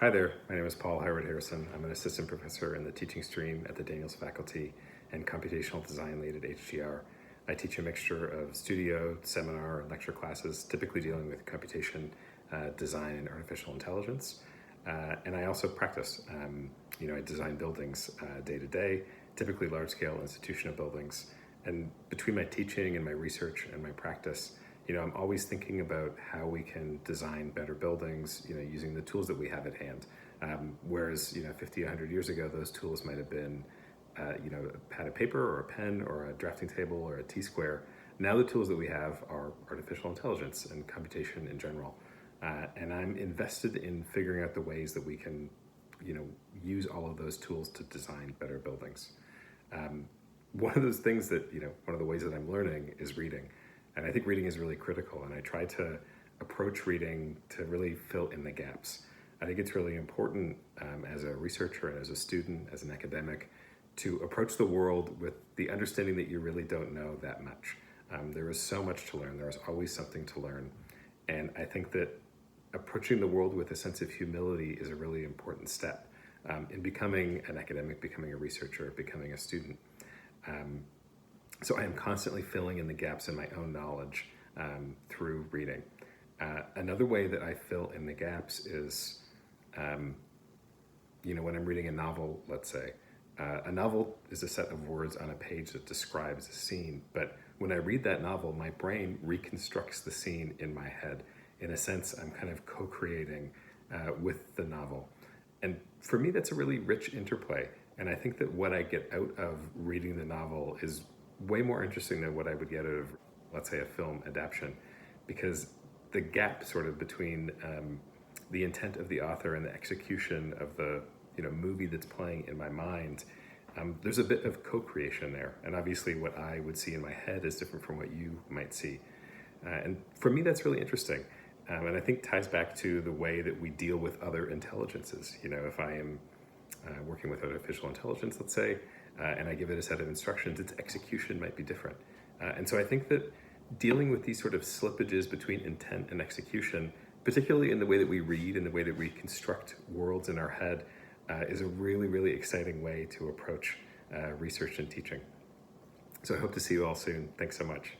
Hi there, my name is Paul Howard Harrison. I'm an assistant professor in the teaching stream at the Daniels Faculty and computational design lead at HGR. I teach a mixture of studio, seminar, and lecture classes, typically dealing with computation, design, and artificial intelligence. And I also practice. I design buildings day to day, typically large-scale institutional buildings. And between my teaching and my research and my practice, I'm always thinking about how we can design better buildings, using the tools that we have at hand. Whereas, 50, 100 years ago, those tools might have been, a pad of paper or a pen or a drafting table or a T-square. Now the tools that we have are artificial intelligence and computation in general. And I'm invested in figuring out the ways that we can, use all of those tools to design better buildings. One of those things that, one of the ways that I'm learning is reading. And I think reading is really critical, and I try to approach reading to really fill in the gaps. I think it's really important as a researcher and as a student, as an academic, to approach the world with the understanding that you really don't know that much. There is so much to learn. There is always something to learn. And I think that approaching the world with a sense of humility is a really important step in becoming an academic, becoming a researcher, becoming a student. So I am constantly filling in the gaps in my own knowledge through reading. Another way that I fill in the gaps is, when I'm reading a novel, let's say. A novel is a set of words on a page that describes a scene, but when I read that novel, my brain reconstructs the scene in my head. In a sense, I'm kind of co-creating with the novel. And for me, that's a really rich interplay. And I think that what I get out of reading the novel is way more interesting than what I would get out of, let's say, a film adaptation, because the gap sort of between the intent of the author and the execution of the movie that's playing in my mind, there's a bit of co-creation there. And obviously what I would see in my head is different from what you might see. And for me, that's really interesting. And I think ties back to the way that we deal with other intelligences. If I am working with artificial intelligence, let's say, and I give it a set of instructions, its execution might be different. And so I think that dealing with these sort of slippages between intent and execution, particularly in the way that we read and the way that we construct worlds in our head, is a really, really exciting way to approach research and teaching. So I hope to see you all soon. Thanks so much.